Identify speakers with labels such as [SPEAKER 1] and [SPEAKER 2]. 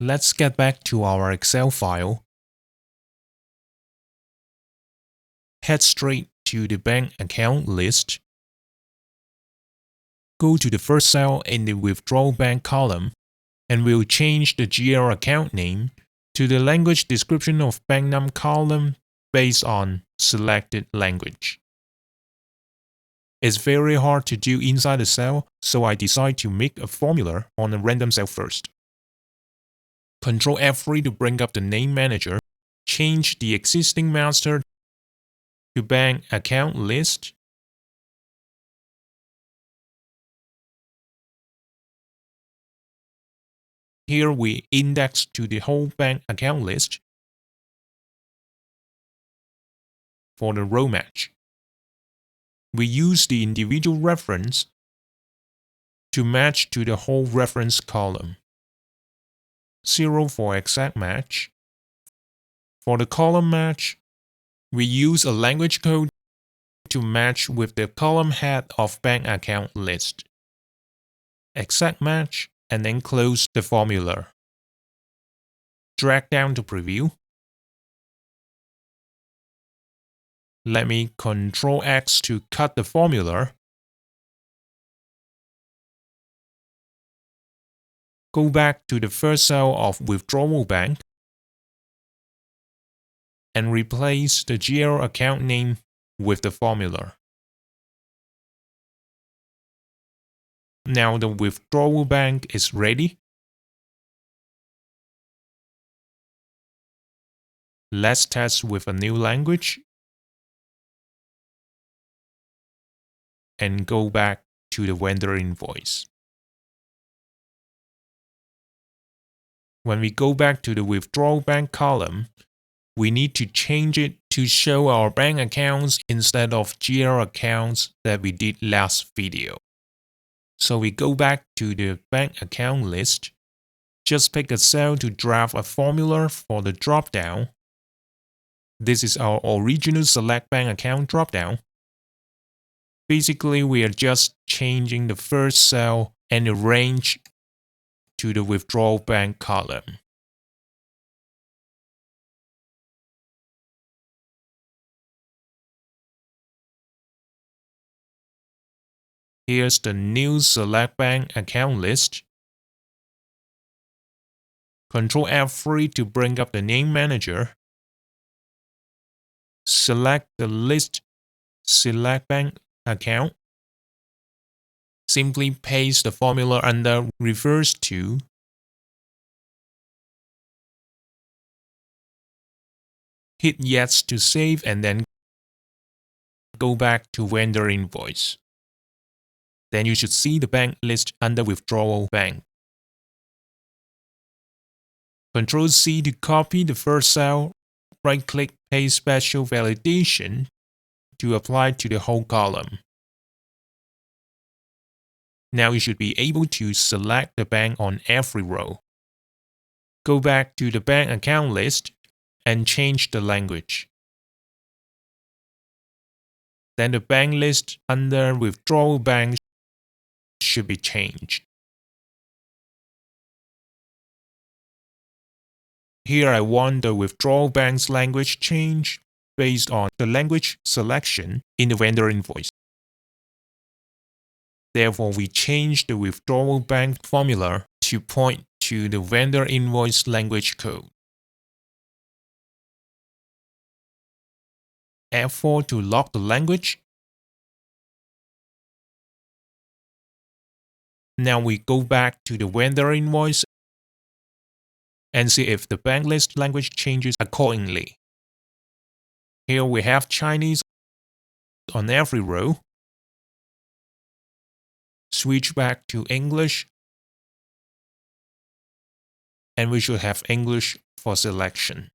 [SPEAKER 1] Let's get back to our Excel file. Head straight to the bank account list. Go to the first cell in the withdrawal bank column, and we'll change the GL account name to the language description of bank num column based on selected language. It's very hard to do inside the cell, so I decide to make a formula on a random cell first. Ctrl F3 to bring up the name manager. Change the existing master to bank account list. Here we index to the whole bank account list for the row match. We use the individual reference to match to the whole reference column. 0 for exact match. For the column match, we use a language code to match with the column head of bank account list. Exact match, and then close the formula. Drag down to preview. Let me Ctrl X to cut the formula. Go back to the first cell of withdrawal bank and replace the GL account name with the formula. Now the withdrawal bank is ready. Let's test with a new language and go back to the vendor invoice. When we go back to the withdrawal bank column, we need to change it to show our bank accounts instead of GL accounts that we did last video. So we go back to the bank account list. Just pick a cell to draft a formula for the dropdown. This is our original select bank account dropdown. Basically, we are just changing the first cell and the range to the withdrawal bank column. Here's the new select bank account list. Ctrl F3 to bring up the name manager. Select the list select bank account. Simply paste the formula under refers to. Hit yes to save and then go back to vendor invoice. Then you should see the bank list under withdrawal bank. Ctrl C to copy the first cell. Right-click Paste Special Validation to apply to the whole column. Now you should be able to select the bank on every row. Go back to the bank account list and change the language. Then the bank list under withdrawal bank should be changed. Here I want the withdrawal bank's language change based on the language selection in the vendor invoice. Therefore, we change the withdrawal bank formula to point to the vendor invoice language code. F4 to lock the language. Now we go back to the vendor invoice and see if the bank list language changes accordingly. Here we have Chinese on every row. Switch back to English, and we should have English for selection.